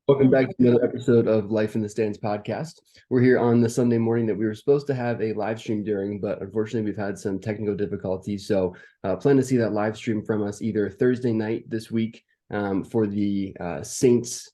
Welcome back to another episode of Life in the Stands podcast. We're here on the Sunday morning that we were supposed to have a live stream during, but unfortunately we've had some technical difficulties. So plan to see that live stream from us either Thursday night this week for the Saints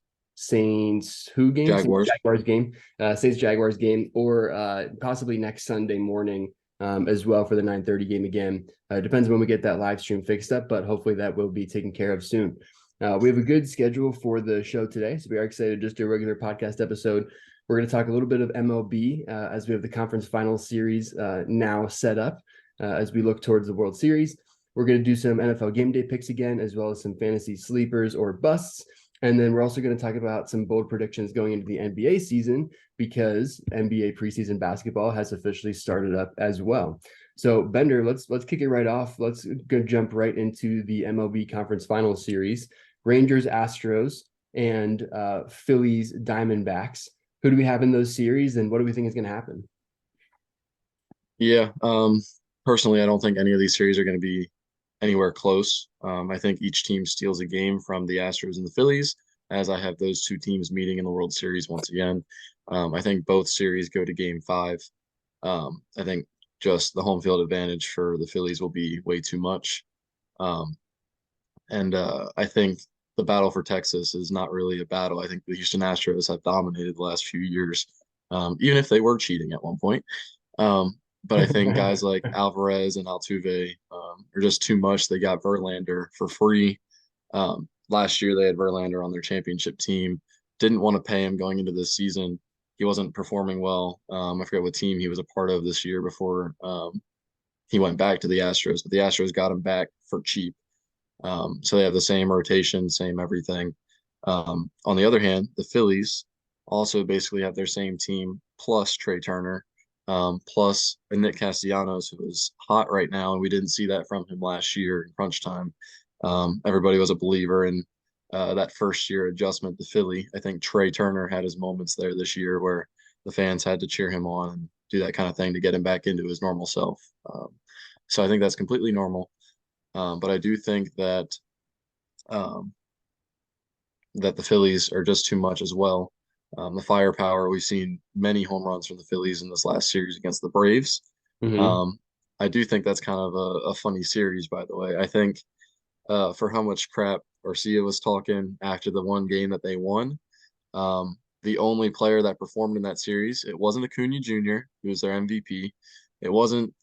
who game? Saints Jaguars. Jaguars game, Saints Jaguars game, or possibly next Sunday morning as well for the 9:30 game again. It depends when we get that live stream fixed up, but hopefully that will be taken care of soon. We have a good schedule for the show today, so we are excited to just do a regular podcast episode. We're going to talk a little bit of MLB as we have the conference final series now set up as we look towards the World Series. We're going to do some NFL game day picks again, as well as some fantasy sleepers or busts. And then we're also going to talk about some bold predictions going into the NBA season because NBA preseason basketball has officially started up as well. So Bender, let's kick it right off. Let's go jump right into the MLB conference finals series. Rangers, Astros, and Phillies, Diamondbacks. Who do we have in those series, and what do we think is going to happen? Yeah, personally, I don't think any of these series are going to be anywhere close. I think each team steals a game from the Astros and the Phillies, as I have those two teams meeting in the World Series once again. I think both series go to game five. I think just the home field advantage for the Phillies will be way too much. Um, and I think the battle for Texas is not really a battle. I think the Houston Astros have dominated the last few years, even if they were cheating at one point. But I think guys like Alvarez and Altuve are just too much. They got Verlander for free. Last year, they had Verlander on their championship team. Didn't want to pay him going into this season. He wasn't performing well. I forget what team he was a part of this year before he went back to the Astros, but the Astros got him back for cheap. So they have the same rotation, same everything. On the other hand, the Phillies also basically have their same team plus Trey Turner, plus a Nick Castellanos, who is hot right now, and we didn't see that from him last year in crunch time. Everybody was a believer in that first year adjustment to Philly. I think Trey Turner had his moments there this year where the fans had to cheer him on and do that kind of thing to get him back into his normal self. So I think that's completely normal. But I do think um, that the Phillies are just too much as well. The firepower, we've seen many home runs from the Phillies in this last series against the Braves. Mm-hmm. Um, I do think that's kind of a funny series, by the way. I think for how much crap Garcia was talking after the one game that they won, the only player that performed in that series, it wasn't Acuna Jr., who was their MVP. It wasn't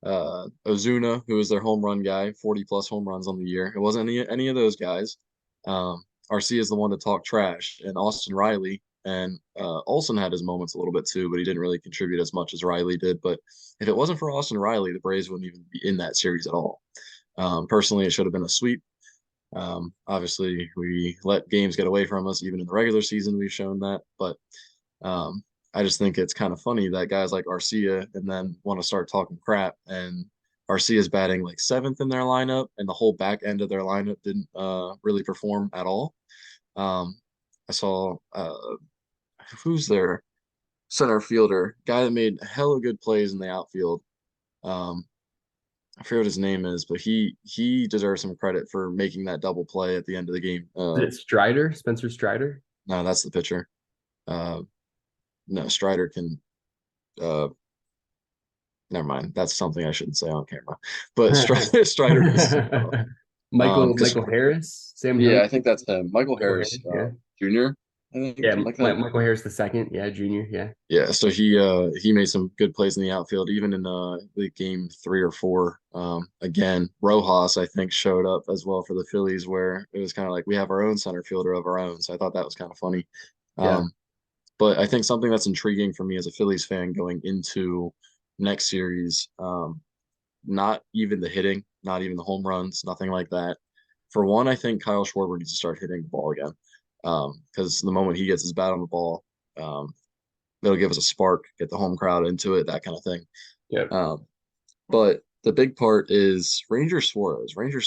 Ozuna, who was their home run guy, 40 plus home runs on the year. It wasn't any of those guys. RC is the one to talk trash, and Austin Riley and Olson had his moments a little bit too, but he didn't really contribute as much as Riley did. But if it wasn't for Austin Riley, the Braves wouldn't even be in that series at all. Personally, it should have been a sweep. Obviously, we let games get away from us, even in the regular season. We've shown that, but um, I just think it's kind of funny that guys like Arcia and then want to start talking crap, and Arcia's batting like seventh in their lineup, and the whole back end of their lineup didn't really perform at all. I saw who's their center fielder, guy that made hella good plays in the outfield. Um, I forget what his name is, but he deserves some credit for making that double play at the end of the game. Is it Strider, Spencer Strider? No, that's the pitcher. Uh, no, Strider can. Uh, Never mind. That's something I shouldn't say on camera. But Strider pisses me off. Because Michael Harris, Sam yeah, Hilliard, I think that's him. Michael Michael Harris, Harris, yeah. Jr. I think Yeah, something like that. Michael Harris the second, yeah, junior, yeah. Yeah, so he made some good plays in the outfield, even in the game three or four. Again, Rojas I think showed up as well for the Phillies, where it was kind of like we have our own center fielder of our own. So I thought that was kind of funny. Yeah. Um, but I think something that's intriguing for me as a Phillies fan going into next series, not even the hitting, not even the home runs, nothing like that. For one, I think Kyle Schwarber needs to start hitting the ball again. Because the moment he gets his bat on the ball, um, it'll give us a spark, get the home crowd into it, that kind of thing. Yep. But the big part is Ranger Suarez. Ranger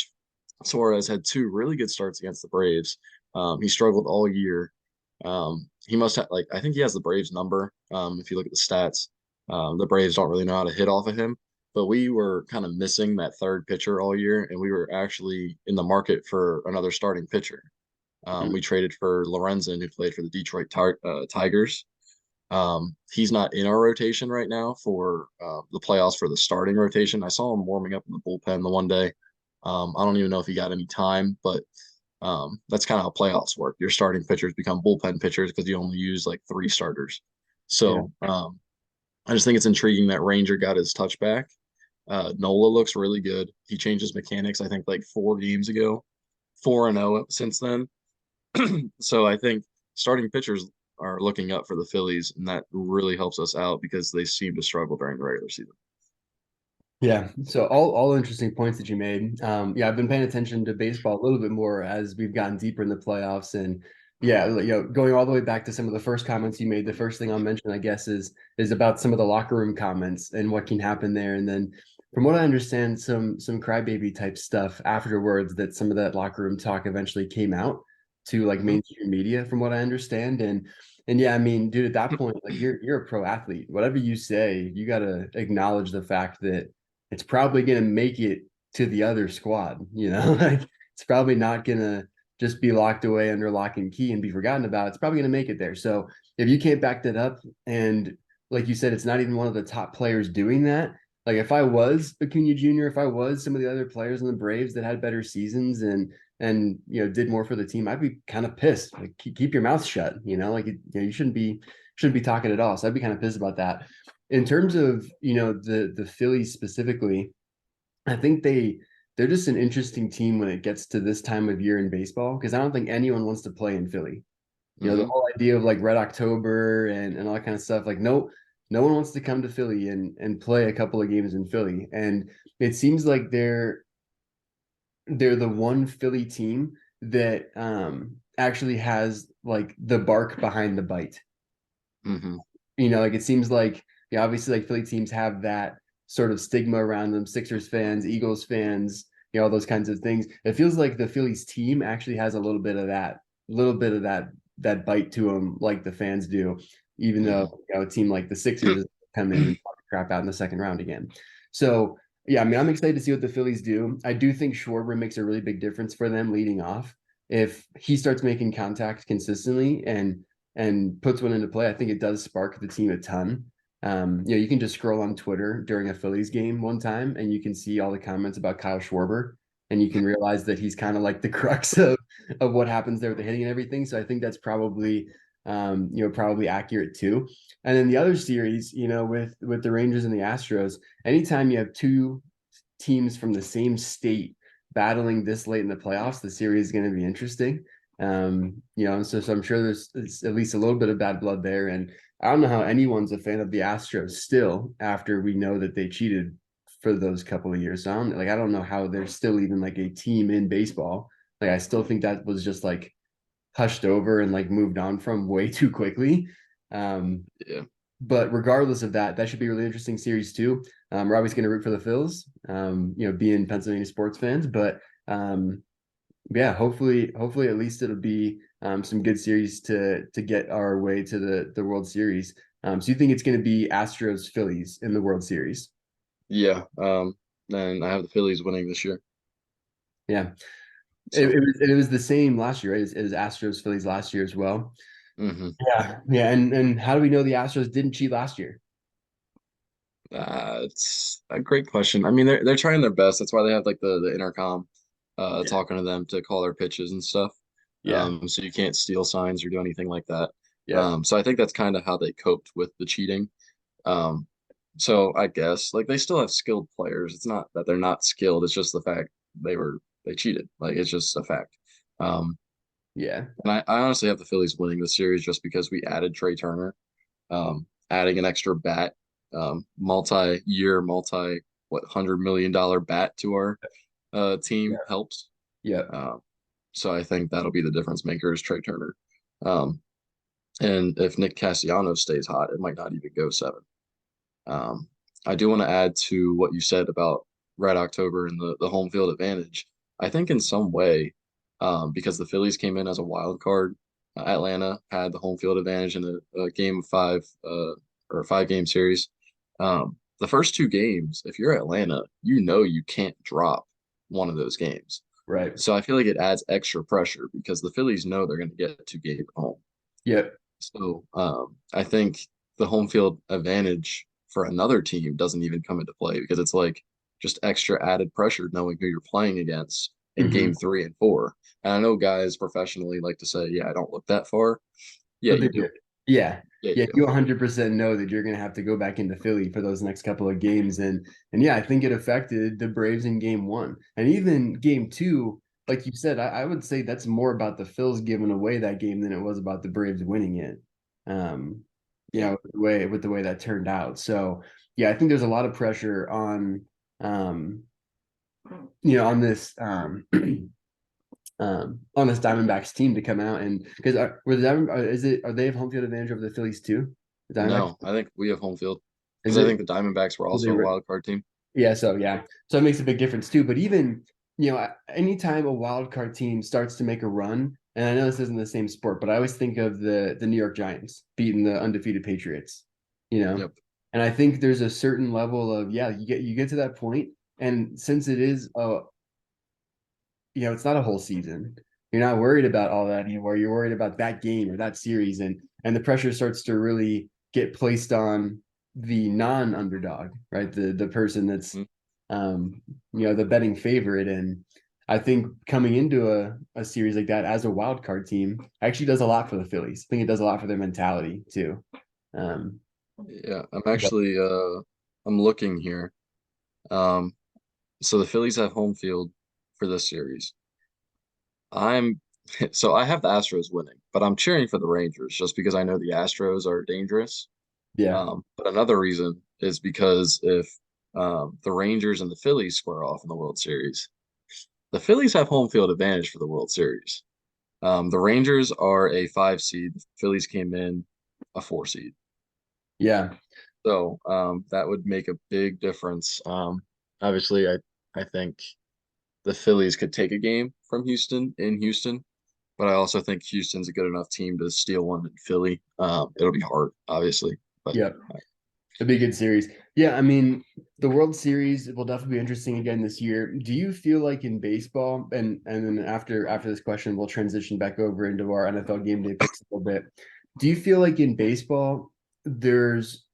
Suarez had two really good starts against the Braves. He struggled all year. He must have like I think he has the Braves number. If you look at the stats, the Braves don't really know how to hit off of him. But we were kind of missing that third pitcher all year, and we were actually in the market for another starting pitcher. We traded for Lorenzen, who played for the Tigers. He's not in our rotation right now for the playoffs for the starting rotation. I saw him warming up in the bullpen the one day. I don't even know if he got any time, but that's kind of how playoffs work. Your starting pitchers become bullpen pitchers because you only use like three starters. Yeah. So I just think it's intriguing that Ranger got his touchback. Nola looks really good. He changed his mechanics, I think, like 4 games ago, 4-0 since then. So I think starting pitchers are looking up for the Phillies, and that really helps us out because they seem to struggle during the regular season. Yeah. So all interesting points that you made. Yeah, I've been paying attention to baseball a little bit more as we've gotten deeper in the playoffs. And yeah, going all the way back to some of the first comments you made, the first thing I'll mention, I guess, is about some of the locker room comments and what can happen there. And then from what I understand, some crybaby type stuff afterwards that some of that locker room talk eventually came out to like Mhm. mainstream media, from what I understand. And yeah, I mean, dude, at that point, like you're a pro athlete. Whatever you say, you gotta acknowledge the fact that it's probably going to make it to the other squad. Like it's probably not going to just be locked away under lock and key and be forgotten about. It's probably going to make it there. So if you can't back that up, and like you said, it's not even one of the top players doing that. Like if I was Acuna Jr., if I was some of the other players in the Braves that had better seasons and did more for the team, I'd be kind of pissed. Like keep your mouth shut. Like you shouldn't be talking at all. So I'd be kind of pissed about that. In terms of the Phillies specifically, I think they're just an interesting team when it gets to this time of year in baseball because I don't think anyone wants to play in Philly. The Hmm. whole idea of like Red October and all that kind of stuff, like no one wants to come to Philly and play a couple of games in Philly. And it seems like they're the one Philly team that actually has like the bark behind the bite. Hmm. Like it seems like, yeah, obviously like Philly teams have that sort of stigma around them, Sixers fans, Eagles fans, all those kinds of things. It feels like the Phillies team actually has a little bit of that bite to them, like the fans do, even though Hmm. a team like the Sixers come in and crap out in the second round again. So yeah, I mean, I'm excited to see what the Phillies do. I do think Schwarber makes a really big difference for them leading off. If he starts making contact consistently and puts one into play, I think it does spark the team a ton. You can just scroll on Twitter during a Phillies game one time and you can see all the comments about Kyle Schwarber and you can realize that he's kind of like the crux of what happens there with the hitting and everything. So I think that's probably accurate too. And then the other series, with the Rangers and the Astros, anytime you have two teams from the same state battling this late in the playoffs, the series is going to be interesting. So I'm sure there's at least a little bit of bad blood there. And I don't know how anyone's a fan of the Astros still after we know that they cheated for those couple of years. So I don't know how they're still even like a team in baseball. Like I still think that was just like hushed over and like moved on from way too quickly. Um, Yeah. but regardless of that, that should be a really interesting series too. We're always going to root for the Phils, being Pennsylvania sports fans. But yeah, hopefully at least it'll be some good series to get our way to the World Series. So you think it's going to be Astros Phillies in the World Series? Yeah. And I have the Phillies winning this year. Yeah, it, So, it was it was the same last year, right? It was Astros Phillies last year as well. hmm. Yeah, and how do we know the Astros didn't cheat last year? It's a great question. I mean, they're trying their best. That's why they have like the intercom, Yeah, talking to them to call their pitches and stuff. yeah, So you can't steal signs or do anything like that. yeah, So I think that's kind of how they coped with the cheating. Um, so I guess like they still have skilled players. It's not that they're not skilled. It's just the fact they cheated. Like it's just a fact. Um, yeah, and I honestly have the Phillies winning the series just because we added Trey Turner, adding an extra bat, multi-year, what $100 million bat to our team yeah, helps. yeah, Um, so I think that'll be the difference maker is Trey Turner. Um, and if Nick Castellanos stays hot, it might not even go 7. Um, I do want to add to what you said about Red October and the home field advantage. I think in some way, because the Phillies came in as a wild card, Atlanta had the home field advantage in a game of 5, or a 5-game series. The first 2 games, if you're Atlanta, you know you can't drop one of those games. Right. So I feel like it adds extra pressure because the Phillies know they're going to get to Gabe at home. Yep. So I think the home field advantage for another team doesn't even come into play because it's like just extra added pressure knowing who you're playing against in Hmm. game 3 and 4. And I know guys professionally like to say, yeah, I don't look that far. Yeah, But they you do. do. Yeah. Yeah, you Yeah. do. You 100% know that you're going to have to go back into Philly for those next couple of games. And yeah, I think it affected the Braves in game one. And even game two, like you said, I would say that's more about the Phils giving away that game than it was about the Braves winning it. Um, Yeah. with the way that turned out. So yeah, I think there's a lot of pressure on um, on this on this Diamondbacks team to come out and because were the are they have home field advantage over the Phillies too? The Diamondbacks, No, I think we have home field is because I it? think the Diamondbacks were Well, they also a were, wild card team. yeah. So yeah, so it makes a big difference too. But even anytime a wild card team starts to make a run, and I know this isn't the same sport, but I always think of the New York Giants beating the undefeated Patriots. You know, Yep. and I think there's a certain level of you get to that point, and since it is it's not a whole season. You're not worried about all that anymore. You're worried about that game or that series, and the pressure starts to really get placed on the non-underdog, right? The person that's Mhm. the betting favorite. And I think coming into a series like that as a wild card team actually does a lot for the Phillies. I think it does a lot for their mentality too. Um, Yeah, but I'm looking here. Um, so the Phillies have home field for this series. I'm so I have the Astros winning, but I'm cheering for the Rangers just because I know the Astros are dangerous. yeah, But another reason is because if the Rangers and the Phillies square off in the World Series, the Phillies have home field advantage for the World Series. The Rangers are a 5 seed. The Phillies came in a 4 seed. yeah, So that would make a big difference. Obviously, I think the Phillies could take a game from Houston in Houston, but I also think Houston's a good enough team to steal one in Philly. It'll be hard, obviously, but yeah. It'd be a good series. Yeah, I mean, the World Series will definitely be interesting again this year. Do you feel like in baseball, and then after this question, we'll transition back over into our NFL game day picks a little bit. Do you feel like in baseball, there's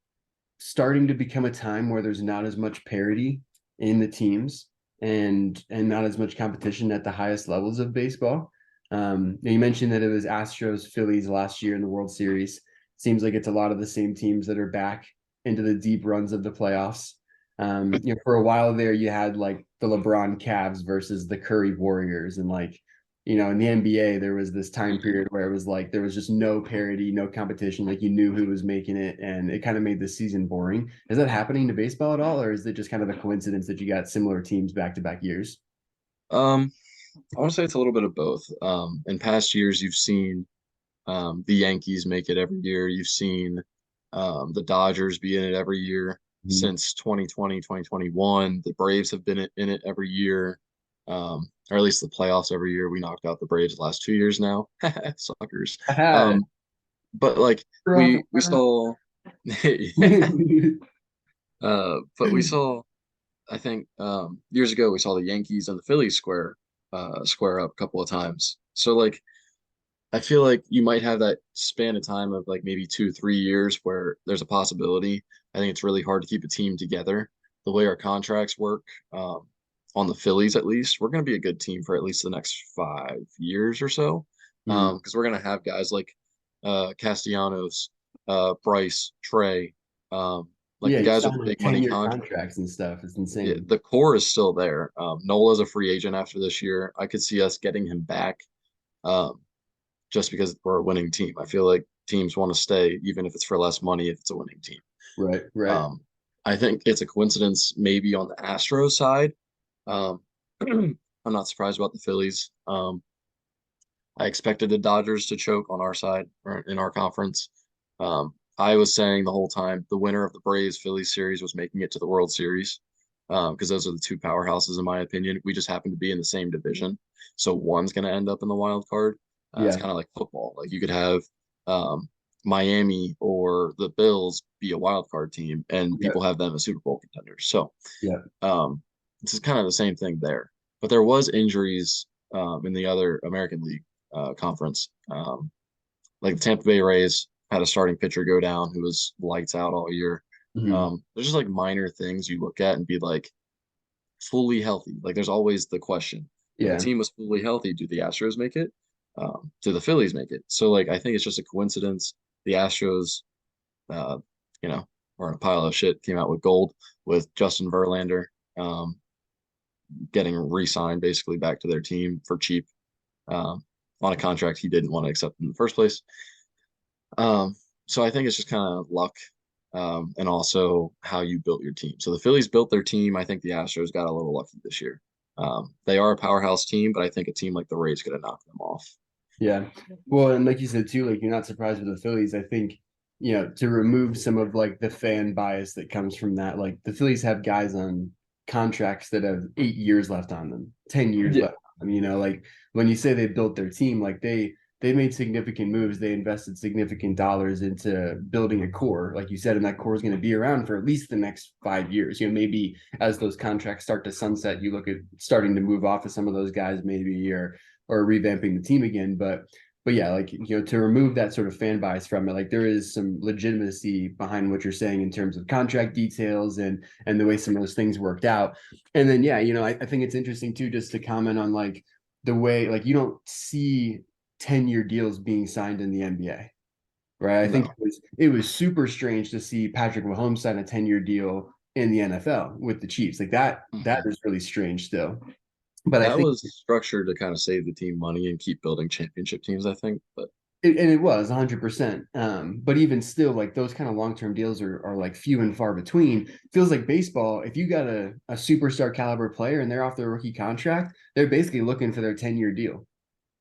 starting to become a time where there's not as much parity in the teams and not as much competition at the highest levels of baseball? You mentioned that it was Astros, Phillies last year in the World Series. Seems like it's a lot of the same teams that are back into the deep runs of the playoffs. For a while there, you had like the LeBron Cavs versus the Curry Warriors, and like in the NBA, there was this time period where it was like there was just no parity, no competition. Like you knew who was making it, and it kind of made the season boring. Is that happening to baseball at all, or is it just kind of a coincidence that you got similar teams back to back years? um, I want to say it's a little bit of both. In past years, you've seen the Yankees make it every year. You've seen the Dodgers be in it every year Mhm. since 2020, 2021. The Braves have been in it every year, or at least the playoffs every year. We knocked out the Braves the last 2 years now. Suckers. Aha, Um, but like we're off we saw, but we saw. I think years ago we saw the Yankees and the Phillies square up a couple of times. So like I feel like you might have that span of time of like maybe 2, 3 years where there's a possibility. I think it's really hard to keep a team together. The way our contracts work, on the Phillies at least, we're going to be a good team for at least the next 5 years or so. Mm. Because we're going to have guys like Castellanos, Bryce, Trey, like Yeah, the you guys with the sign like big money 10-year contracts. contracts and stuff. It's Yeah, insane. the core is still there. Nola's a free agent after this year. I could see us getting him back. Um, just because we're a winning team. I feel like teams want to stay, even if it's for less money, if it's a winning team. Right, right. Um, I think it's a coincidence maybe on the Astros side. Um, I'm not surprised about the Phillies. I expected the Dodgers to choke on our side or in our conference. I was saying the whole time the winner of the Braves Phillies series was making it to the World Series because those are the two powerhouses in my opinion. We just happen to be in the same division, so one's going to end up in the wild card. It's Yeah, kind of like football. Like you could have um, Miami or the Bills be a wild card team, and yeah, people have them as Super Bowl contenders. So yeah. um, this is kind of the same thing there. but there was injuries in the other American League conference. Like the Tampa Bay Rays had a starting pitcher go down who was lights out all year. Mhm. There's just like minor things you look at and be like, fully healthy. Like there's always the question. If a Yeah. team was fully healthy, do the Astros make it? Do the Phillies make it? So like I think it's just a coincidence. The Astros, uh, you know, are in a pile of shit. Came out with gold with Justin Verlander, um, getting re-signed basically back to their team for cheap, on a contract he didn't want to accept in the first place. So I think it's just kind of luck, and also how you built your team. So the Phillies built their team. I think the Astros got a little lucky this year. They are a powerhouse team, but I think a team like the Rays could have knocked them off. Yeah. Well, and like you said too, like you're not surprised with the Phillies. I think, to remove some of like the fan bias that comes from that, like the Phillies have guys on contracts that have 8 years left on them, 10 years Yeah. left on them, like when you say they built their team, like they made significant moves. They invested significant dollars into building a core, like you said, and that core is going to be around for at least the next 5 years. Maybe as those contracts start to sunset, you look at starting to move off of some of those guys, maybe, or revamping the team again. But yeah, like, to remove that sort of fan bias from it, like there is some legitimacy behind what you're saying in terms of contract details and the way some of those things worked out. And then yeah, I think it's interesting too, just to comment on like the way, like, you don't see 10-year deals being signed in the NBA. Right. I think No. it was super strange to see Patrick Mahomes sign a 10-year deal in the NFL with the Chiefs. Like that Mhm. is really strange still. But I That think was structured to kind of save the team money and keep building championship teams, I think. But And it was 100%. But even still, like those kind of long-term deals are like few and far between. Feels like baseball, if you got a superstar caliber player and they're off their rookie contract, they're basically looking for their 10-year deal.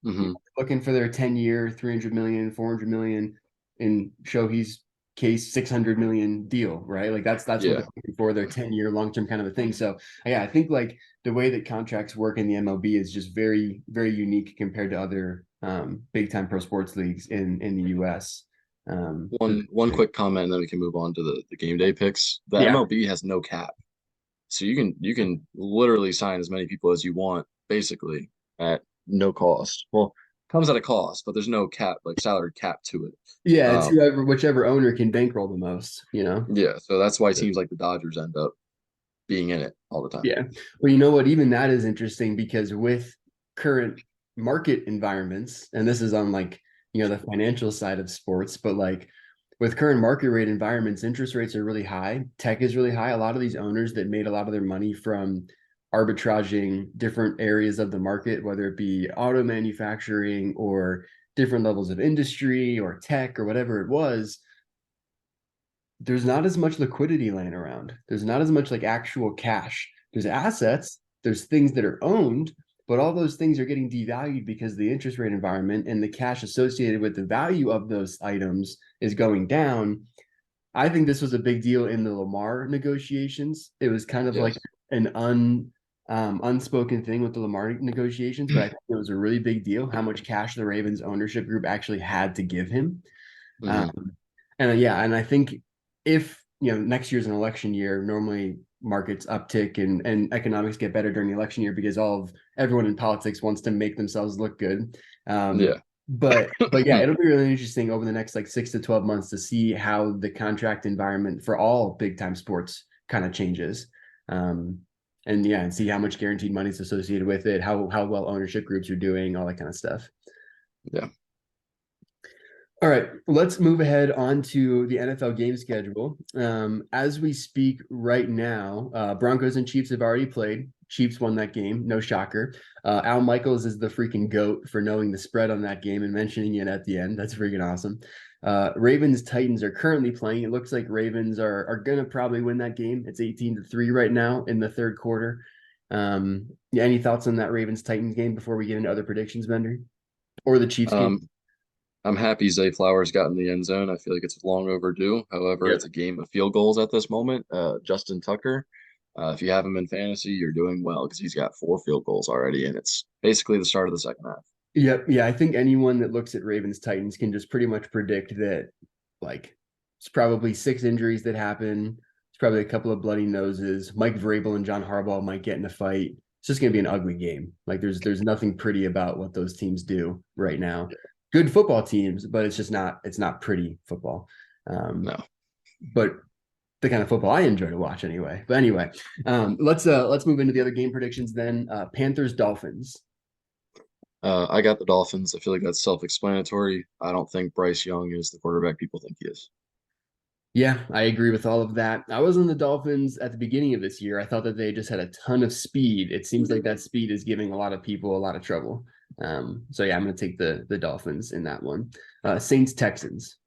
mhm. Looking for their 10-year, 300 million, 400 million, in Shohei's case, 600 million deal, right? Like that's what Yeah. they're looking for, their 10-year long-term kind of a thing. So yeah, I think like the way that contracts work in the MLB is just very, very unique compared to other big time pro sports leagues in the US. One quick comment, and then we can move on to the game day picks. The Yeah. MLB has no cap. So you can literally sign as many people as you want, basically at no cost. Well, comes at a cost, but there's no cap, like salary cap to it. Yeah, it's Um, whichever owner can bankroll the most. yeah, so that's why teams like the Dodgers end up being in it all the time. Yeah. Well, you know what? Even that is interesting because with current market environments, and this is on like, the financial side of sports, but like with current market rate environments, interest rates are really high. Tech is really high. A lot of these owners that made a lot of their money from arbitraging different areas of the market, whether it be auto manufacturing or different levels of industry or tech or whatever it was, there's not as much liquidity laying around. There's not as much like actual cash. There's assets, there's things that are owned, but all those things are getting devalued because of the interest rate environment and the cash associated with the value of those items is going down. I think this was a big deal in the Lamar negotiations. It was kind of like Yes. an unspoken thing with the Lamar negotiations, but I think it was a really big deal how much cash the Ravens ownership group actually had to give him. Um, Hmm. and yeah, and I think if next year's an election year, normally markets uptick and economics get better during the election year because everyone in politics wants to make themselves look good. Um, Yeah. but yeah, it'll be really interesting over the next like 6 to 12 months to see how the contract environment for all big time sports kind of changes. Um, and yeah, and see how much guaranteed money is associated with it, how well ownership groups are doing, all that kind of stuff. Yeah. All right, let's move ahead on to the NFL game schedule. As we speak right now, Broncos and Chiefs have already played. Chiefs won that game, no shocker. Al Michaels is the freaking GOAT for knowing the spread on that game and mentioning it at the end. That's freaking awesome. Ravens Titans are currently playing. It looks like Ravens are gonna probably win that game. It's 18-3 right now in the third quarter. Yeah, any thoughts on that Ravens Titans game before we get into other predictions, Bender? Or the Chiefs game? Um, I'm happy Zay Flowers got in the end zone. I feel like it's long overdue. However, Yeah. it's a game of field goals at this moment. Justin Tucker, if you have him in fantasy, you're doing well because he's got 4 field goals already, and it's basically the start of the second half. Yep. Yeah. I think anyone that looks at Ravens Titans can just pretty much predict that, like, it's probably 6 injuries that happen. It's probably a couple of bloody noses. Mike Vrabel and John Harbaugh might get in a fight. it's just going to be an ugly game. Like there's nothing pretty about what those teams do right now. Good football teams, but it's not pretty football. No. But the kind of football I enjoy to watch anyway. But anyway, let's move into the other game predictions then. Panthers Dolphins. I got the Dolphins. I feel like that's self-explanatory. I don't think Bryce Young is the quarterback people think he is. Yeah, I agree with all of that. I was on the Dolphins at the beginning of this year. I thought that they just had a ton of speed. It seems like that speed is giving a lot of people a lot of trouble. So yeah, I'm going to take the Dolphins in that one. Saints Texans.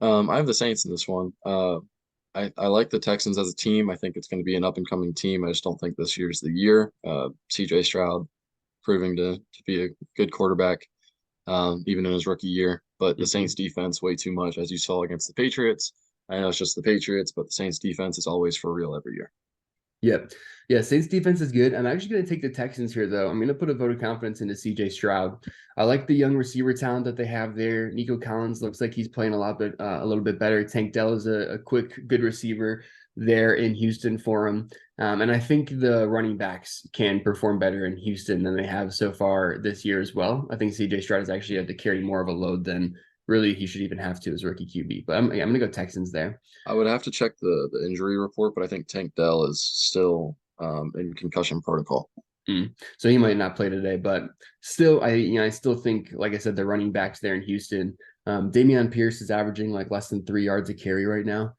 I have the Saints in this one. I like the Texans as a team. I think it's going to be an up and coming team. I just don't think this year's the year. CJ Stroud proving to be a good quarterback, even in his rookie year. But the Saints defense, way too much, as you saw against the Patriots. I know it's just the Patriots, but the Saints defense is always for real every year. Yep. Yeah, Saints defense is good. I'm actually going to take the Texans here, though. I'm going to put a vote of confidence into CJ Stroud. I like the young receiver talent that they have there. Nico Collins looks like he's playing a little bit better. Tank Dell is a quick, good receiver there in Houston for him. And I think the running backs can perform better in Houston than they have so far this year as well. I think CJ Stroud has actually had to carry more of a load than really he should even have to as rookie QB. But I'm going to go Texans there. I would have to check the injury report, but I think Tank Dell is still in concussion protocol. So he might not play today, but still, I still think, like I said, the running backs there in Houston. Dameon Pierce is averaging like less than 3 yards a carry right now.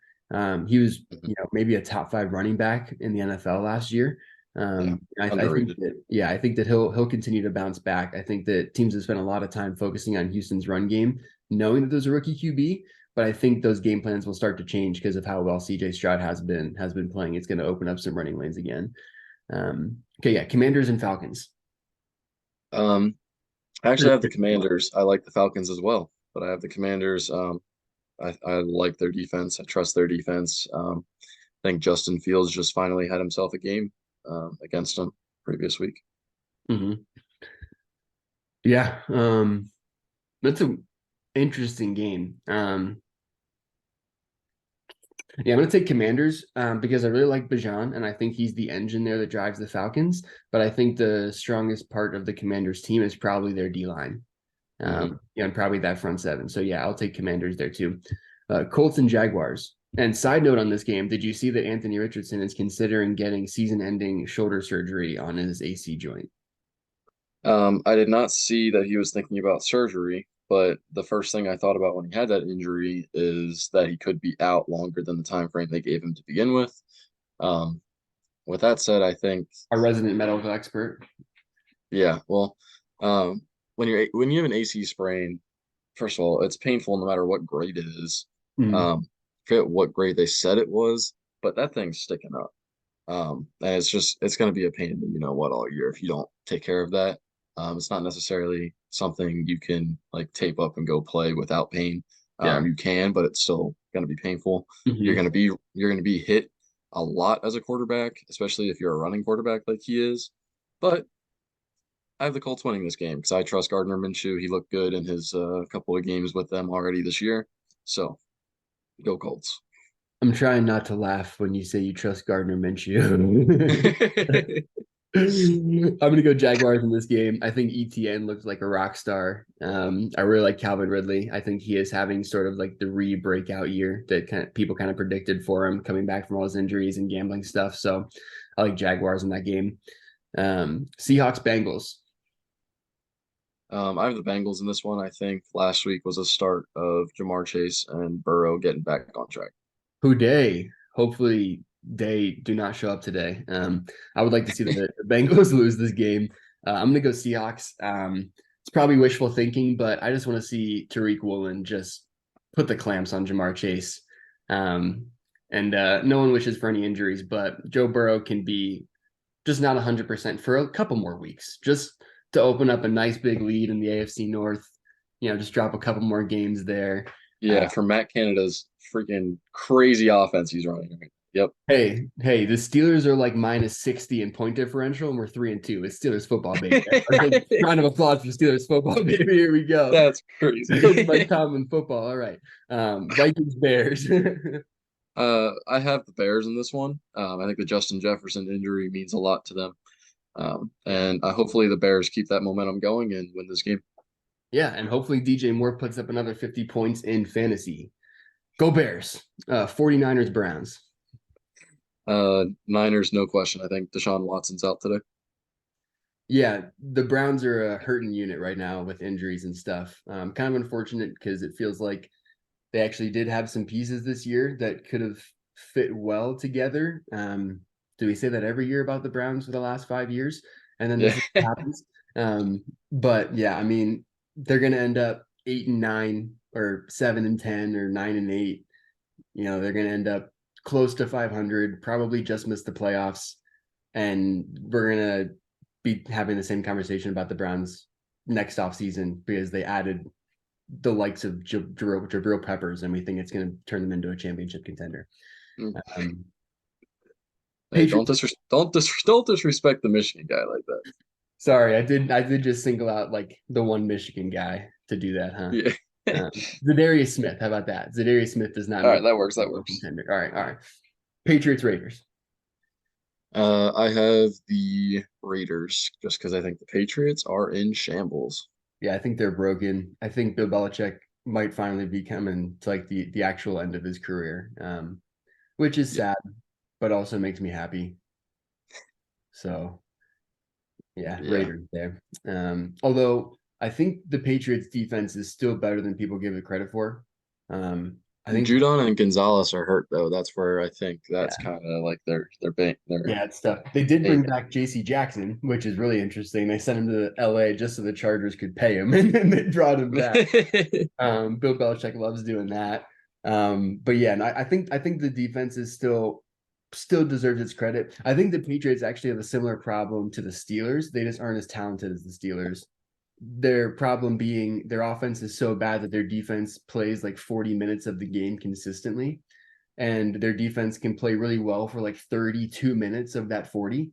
He was, maybe a top 5 running back in the NFL last year. Yeah, I think that he'll continue to bounce back. I think that teams have spent a lot of time focusing on Houston's run game, knowing that there's a rookie QB. But I think those game plans will start to change because of how well CJ Stroud has been playing. It's going to open up some running lanes again. Okay, yeah, Commanders and Falcons. I actually have the Commanders. I like the Falcons as well, but I have the Commanders. I like their defense. I trust their defense. I think Justin Fields just finally had himself a game against them previous week. Mm-hmm. Yeah, that's an interesting game. Yeah, I'm going to take Commanders because I really like Bijan, and I think he's the engine there that drives the Falcons. But I think the strongest part of the Commanders team is probably their D-line. And probably that front seven. So, yeah, I'll take Commanders there too. Colts and Jaguars. And side note on this game, did you see that Anthony Richardson is considering getting season-ending shoulder surgery on his AC joint? I did not see that he was thinking about surgery, but the first thing I thought about when he had that injury is that he could be out longer than the time frame they gave him to begin with. With that said, I think Our resident medical expert. yeah, well, when you have an AC sprain, first of all, it's painful no matter what grade it is. Forget what grade they said it was, but that thing's sticking up. And it's going to be a pain in the what all year if you don't take care of that. It's not necessarily something you can like tape up and go play without pain. You can, but it's still going to be painful. You're going to be hit a lot as a quarterback, especially if you're a running quarterback like he is. But I have the Colts winning this game because I trust Gardner Minshew. He looked good in his couple of games with them already this year. So go Colts. I'm trying not to laugh when you say you trust Gardner Minshew. I'm going to go Jaguars in this game. I think ETN looks like a rock star. I really like Calvin Ridley. I think he is having sort of like the re-breakout year that people kind of predicted for him coming back from all his injuries and gambling stuff. So I like Jaguars in that game. Seahawks Bengals. I have the Bengals in this one. I think last week was a start of Jamar Chase and Burrow getting back on track. Who day? Hopefully they do not show up today. I would like to see the Bengals lose this game. I'm going to go Seahawks. It's probably wishful thinking, but I just want to see Tariq Woolen just put the clamps on Jamar Chase. And no one wishes for any injuries, but Joe Burrow can be just not 100% for a couple more weeks, just to open up a nice big lead in the AFC North. Just drop a couple more games there. Yeah, for Matt Canada's freaking crazy offense he's running. Yep. Hey, the Steelers are like -60 in point differential, and we're 3-2. It's Steelers football, baby. Round of applause for Steelers football, baby. Here we go. That's crazy. It's like common football. All right. Vikings Bears. I have the Bears in this one. I think the Justin Jefferson injury means a lot to them. And hopefully the Bears keep that momentum going and win this game. Yeah, and hopefully DJ Moore puts up another 50 points in fantasy. Go Bears. 49ers Browns. Niners, no question. I think Deshaun Watson's out today. Yeah, the Browns are a hurting unit right now with injuries and stuff. Kind of unfortunate because it feels like they actually did have some pieces this year that could have fit well together. Do we say that every year about the Browns for the last 5 years? And then Yeah. this happens. But yeah, I mean, they're going to end up 8-9 or 7-10 or 9-8. They're going to end up close to 500, probably just miss the playoffs. And we're going to be having the same conversation about the Browns next offseason because they added the likes of Jabril Peppers, and we think it's going to turn them into a championship contender. Um, Hey, Patriots. don't disrespect the Michigan guy like that. Sorry, I did just single out like the one Michigan guy to do that, huh? Yeah. Zadarius Smith. How about that? Zadarius Smith does not All right, make that works. That a works. contender. All right. Patriots Raiders. I have the Raiders just because I think the Patriots are in shambles. Yeah, I think they're broken. I think Bill Belichick might finally be coming to like the actual end of his career, which is Yeah. sad, but also makes me happy. So yeah, Yeah. Raiders there. Although I think the Patriots defense is still better than people give it credit for. I think Judon and Gonzalez are hurt though. That's where I think that's yeah, kind of like their bank their yeah, it's tough. They did bring payday. back JC Jackson, which is really interesting. They sent him to LA just so the Chargers could pay him and then they brought him back. Bill Belichick loves doing that. But yeah, and I think the defense is still deserves its credit. I think the Patriots actually have a similar problem to the Steelers. They just aren't as talented as the Steelers. Their problem being their offense is so bad that their defense plays like 40 minutes of the game consistently. And their defense can play really well for like 32 minutes of that 40,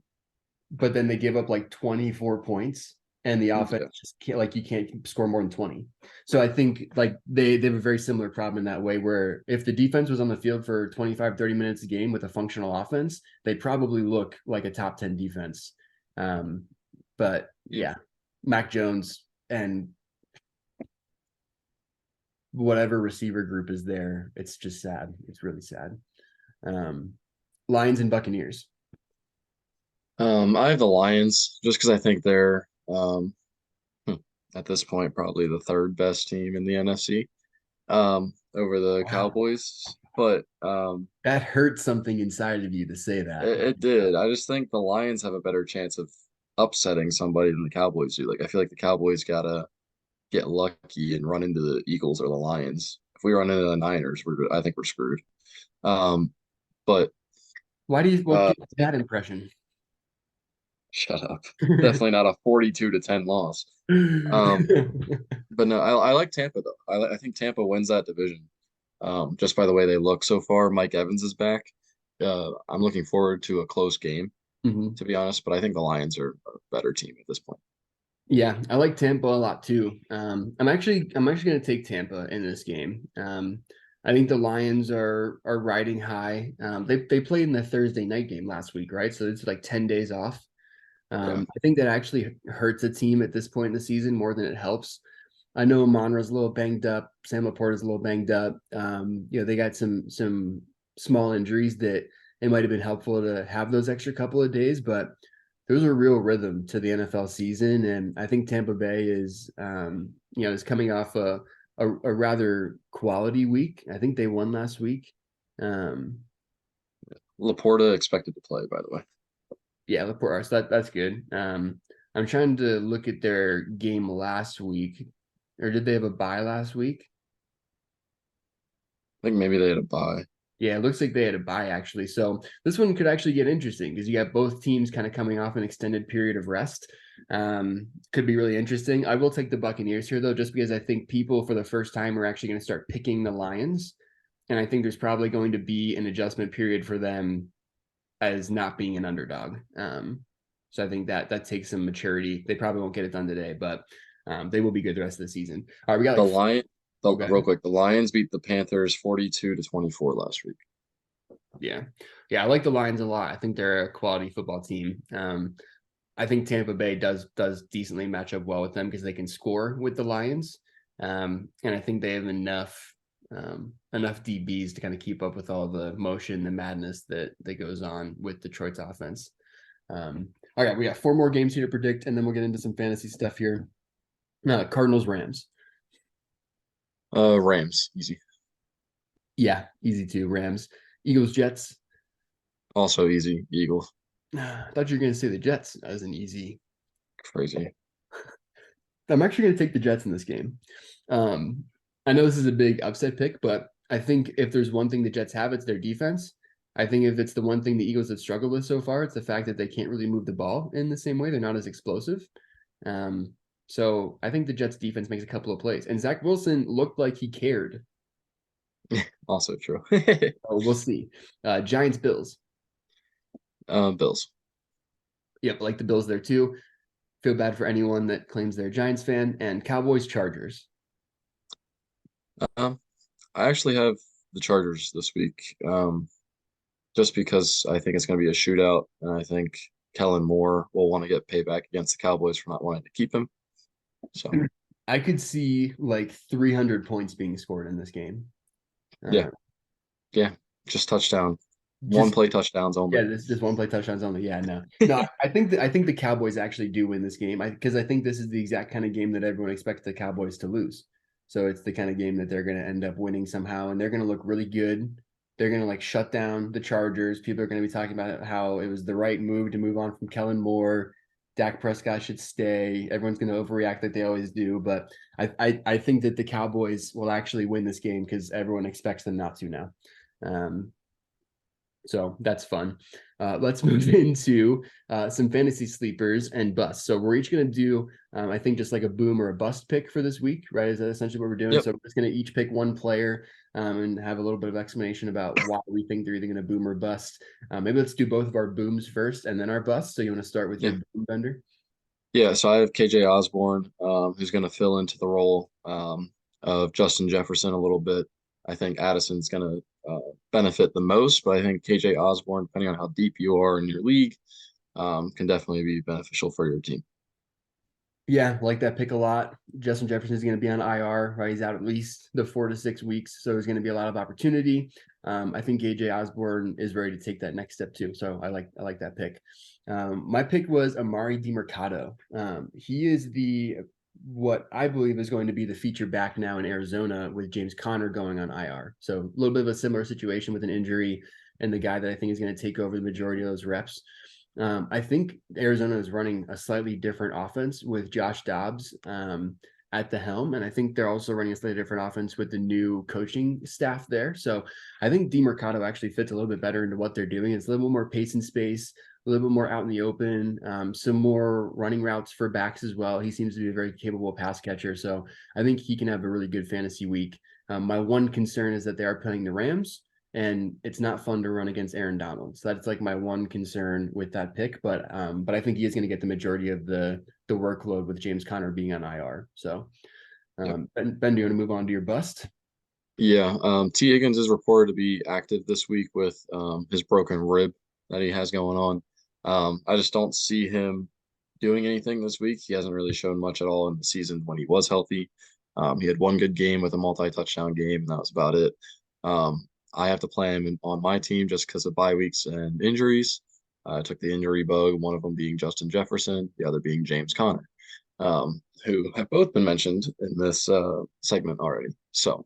but then they give up like 24 points and the offense Yeah. just can't, like, you can't score more than 20. So I think like they have a very similar problem in that way where if the defense was on the field for 25, 30 minutes a game with a functional offense, they'd probably look like a top 10 defense. But yeah, Mac Jones and whatever receiver group is there, it's just sad. It's really sad. Um, Lions and Buccaneers. I have the Lions just because I think they're hmm, at this point probably the third best team in the NFC over the Wow. Cowboys. But That hurt something inside of you to say that. it did. I just think the Lions have a better chance of upsetting somebody than the Cowboys do. Like I feel like the Cowboys gotta get lucky and run into the Eagles or the Lions. If we run into the Niners, I think we're screwed. Um, but What uh, gives you that impression? shut up. Definitely not a 42-10 loss. Um, but no, I like Tampa though. I think Tampa wins that division. Just by the way they look so far. Mike Evans is back. I'm looking forward to a close game, Mhm. to be honest, but I think the Lions are a better team at this point. Yeah, I like Tampa a lot too. I'm actually going to take Tampa in this game. I think the Lions are riding high. They played in the Thursday night game last week, right? So it's like 10 days off. Yeah. I think that actually hurts a team at this point in the season more than it helps. I know Monroe's a little banged up. Sam Laporta's a little banged up. They got some small injuries that it might have been helpful to have those extra couple of days, but there's a real rhythm to the NFL season, and I think Tampa Bay is coming off a rather quality week. I think they won last week. Um, Laporta expected to play, by the way. yeah, Laporta, so that's good. I'm trying to look at their game last week, or did they have a bye last week? I think maybe they had a bye. Yeah, it looks like they had a bye actually. So this one could actually get interesting because you got both teams kind of coming off an extended period of rest. Could be really interesting. I will take the Buccaneers here though, just because I think people for the first time are actually going to start picking the Lions. And I think there's probably going to be an adjustment period for them as not being an underdog. So I think that takes some maturity. They probably won't get it done today, but they will be good the rest of the season. All right, we got The like Lion, oh, the go real ahead. quick, the Lions beat the Panthers 42-24 last week. Yeah. Yeah, I like the Lions a lot. I think they're a quality football team. I think Tampa Bay does decently match up well with them because they can score with the Lions. And I think they have enough DBs to kind of keep up with all the motion, the madness that goes on with Detroit's offense. All right, we got 4 more games here to predict, and then we'll get into some fantasy stuff here. Cardinals, Rams. Rams, easy. Yeah, easy too. Rams. Eagles, Jets. Also easy, Eagles. I thought you were going to say the Jets as an easy. Crazy. I'm actually going to take the Jets in this game. I know this is a big upset pick, but I think if there's one thing the Jets have, it's their defense. I think if it's the one thing the Eagles have struggled with so far, it's the fact that they can't really move the ball in the same way. They're not as explosive. So I think the Jets defense makes a couple of plays. And Zach Wilson looked like he cared. Also true. Oh, we'll see. Giants, Bills. Bills. Yep, like the Bills there too. Feel bad for anyone that claims they're a Giants fan. And Cowboys, Chargers. I actually have the Chargers this week. Just because I think it's going to be a shootout, and I think Kellen Moore will want to get payback against the Cowboys for not wanting to keep him. So I could see like 300 points being scored in this game. Yeah, just touchdown. One play touchdowns only. Yeah, this one play touchdowns only. Yeah, no. I think the Cowboys actually do win this game because I think this is the exact kind of game that everyone expects the Cowboys to lose. So it's the kind of game that they're going to end up winning somehow, and they're going to look really good. They're going to like shut down the Chargers. People are going to be talking about how it was the right move to move on from Kellen Moore. Dak Prescott should stay. Everyone's going to overreact like they always do, but I think that the Cowboys will actually win this game because everyone expects them not to now. So that's fun. Let's move into some fantasy sleepers and busts. So we're each going to do, I think, just like a boom or a bust pick for this week, right? Is that essentially what we're doing? Yep. So we're just going to each pick one player and have a little bit of explanation about why we think they're either going to boom or bust. Maybe let's do both of our booms first and then our busts. So you want to start with your boom, Bender? Yeah, so I have KJ Osborne, who's going to fill into the role of Justin Jefferson a little bit. I think Addison's going to benefit the most, but I think KJ Osborne, depending on how deep you are in your league, can definitely be beneficial for your team. Yeah, like that pick a lot. Justin Jefferson is going to be on IR, right? He's out at least the 4 to 6 weeks, so there's going to be a lot of opportunity. I think KJ Osborne is ready to take that next step too. So I like that pick. My pick was Amari DiMercado. He is what I believe is going to be the feature back now in Arizona with James Conner going on IR. So a little bit of a similar situation with an injury and the guy that I think is going to take over the majority of those reps. I think Arizona is running a slightly different offense with Josh Dobbs at the helm. And I think they're also running a slightly different offense with the new coaching staff there. So I think DiMercado actually fits a little bit better into what they're doing. It's a little bit more pace and space, a little bit more out in the open, some more running routes for backs as well. He seems to be a very capable pass catcher. So I think he can have a really good fantasy week. My one concern is that they are playing the Rams, and it's not fun to run against Aaron Donald. So that's like my one concern with that pick. But I think he is going to get the majority of the workload with James Conner being on IR. So Ben, do you want to move on to your bust? Yeah, T. Higgins is reported to be active this week with his broken rib that he has going on. I just don't see him doing anything this week. He hasn't really shown much at all in the season when he was healthy. He had one good game with a multi-touchdown game, and that was about it. I have to play him on my team just because of bye weeks and injuries. I took the injury bug, one of them being Justin Jefferson, the other being James Conner, who have both been mentioned in this segment already. So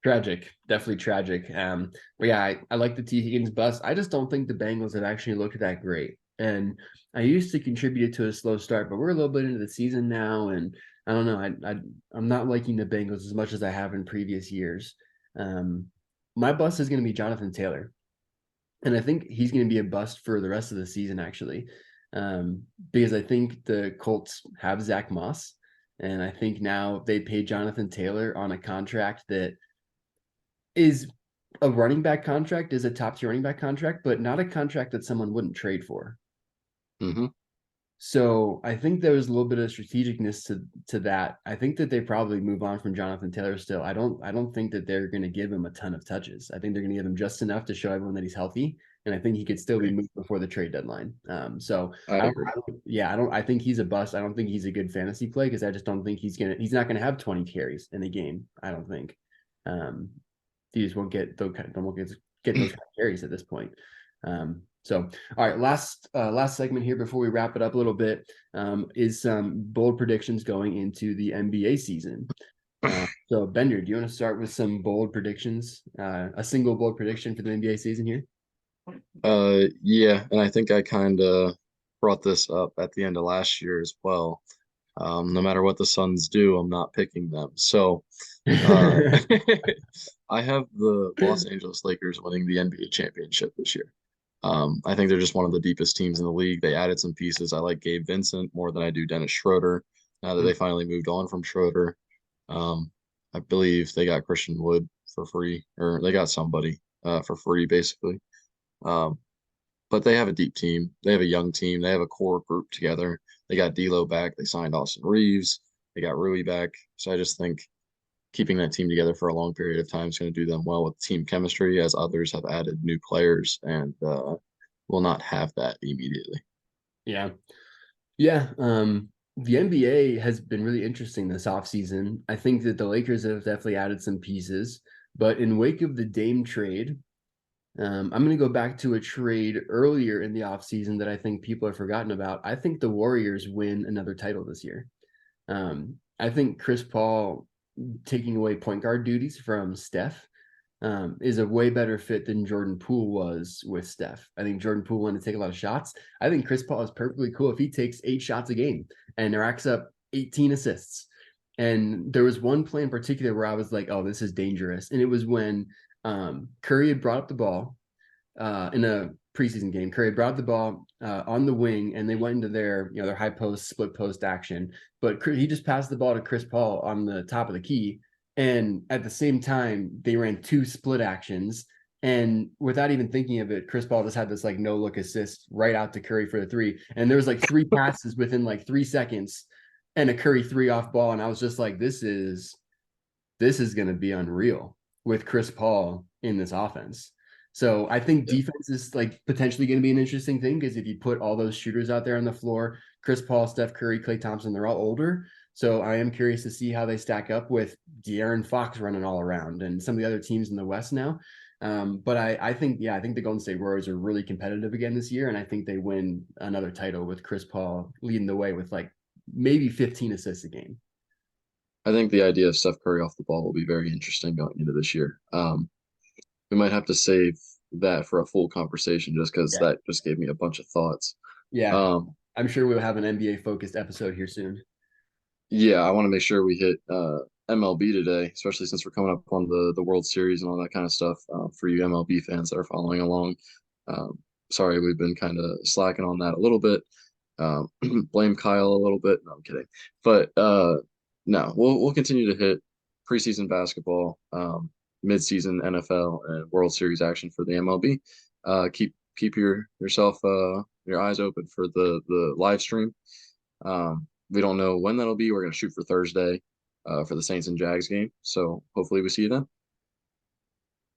tragic, definitely tragic. But yeah, I like the T. Higgins bust. I just don't think the Bengals have actually looked that great. And I used to contribute to a slow start, but we're a little bit into the season now, and I don't know. I'm not liking the Bengals as much as I have in previous years. My bust is going to be Jonathan Taylor. And I think he's going to be a bust for the rest of the season, actually, because I think the Colts have Zach Moss. And I think now they paid Jonathan Taylor on a contract that is a running back contract, is a top tier running back contract, but not a contract that someone wouldn't trade for. mm-hmm. So I think there was a little bit of strategicness to that. I think that they probably move on from Jonathan Taylor still. I don't think that they're going to give him a ton of touches. I think they're going to give him just enough to show everyone that he's healthy, and I think he could still be moved before the trade deadline. So I agree. I think he's a bust. I don't think he's a good fantasy play because I just don't think he's not gonna have 20 carries in a game. I don't think. Um, he just won't get those get those kind of carries at this point. So all right, last segment here before we wrap it up a little bit is some bold predictions going into the NBA season. So Bender, do you want to start with some bold predictions? A single bold prediction for the NBA season here? Yeah, and I think I kind of brought this up at the end of last year as well. No matter what the Suns do, I'm not picking them. So, uh, I have the Los Angeles Lakers winning the NBA championship this year. I think they're just one of the deepest teams in the league. They added some pieces. I like Gabe Vincent more than I do Dennis Schroeder. Now that they finally moved on from Schroeder, um, I believe they got Christian Wood for free, or they got somebody for free, basically. Um, but they have a deep team. They have a young team. They have a core group together. They got D'Lo back. They signed Austin Reeves. They got Rui back. So I just think keeping that team together for a long period of time is going to do them well with team chemistry, as others have added new players and will not have that immediately. Yeah. Yeah. The NBA has been really interesting this offseason. I think that the Lakers have definitely added some pieces, but in wake of the Dame trade, I'm going to go back to a trade earlier in the offseason that I think people have forgotten about. I think the Warriors win another title this year. I think Chris Paul taking away point guard duties from Steph is a way better fit than Jordan Poole was with Steph. I think Jordan Poole wanted to take a lot of shots. I think Chris Paul is perfectly cool if he takes 8 shots a game and racks up 18 assists. And there was one play in particular where I was like, oh, this is dangerous. And it was when Curry had brought up the ball in a preseason game. Curry brought up the ball on the wing, and they went into their high post, split post action. But he just passed the ball to Chris Paul on the top of the key, and at the same time, they ran 2 split actions. And without even thinking of it, Chris Paul just had this like no look assist right out to Curry for the 3. And there was like 3 passes within like 3 seconds, and a Curry 3 off ball. And I was just like, this is going to be unreal with Chris Paul in this offense. So I think defense is like potentially going to be an interesting thing because if you put all those shooters out there on the floor, Chris Paul, Steph Curry, Klay Thompson, they're all older. So I am curious to see how they stack up with De'Aaron Fox running all around and some of the other teams in the West now. But I think the Golden State Warriors are really competitive again this year, and I think they win another title with Chris Paul leading the way with like maybe 15 assists a game. I think the idea of Steph Curry off the ball will be very interesting going into this year. We might have to save that for a full conversation just because Yeah. that just gave me a bunch of thoughts. Yeah. Um, I'm sure we'll have an NBA focused episode here soon. yeah, I want to make sure we hit MLB today, especially since we're coming up on the World Series and all that kind of stuff. For you MLB fans that are following along, um, sorry we've been kind of slacking on that a little bit. Um, blame Kyle a little bit. No, I'm kidding. But no, we'll continue to hit preseason basketball, midseason NFL, and World Series action for the MLB. Keep yourself your eyes open for the live stream. We don't know when that'll be. We're gonna shoot for Thursday for the Saints and Jags game. So hopefully we see you then.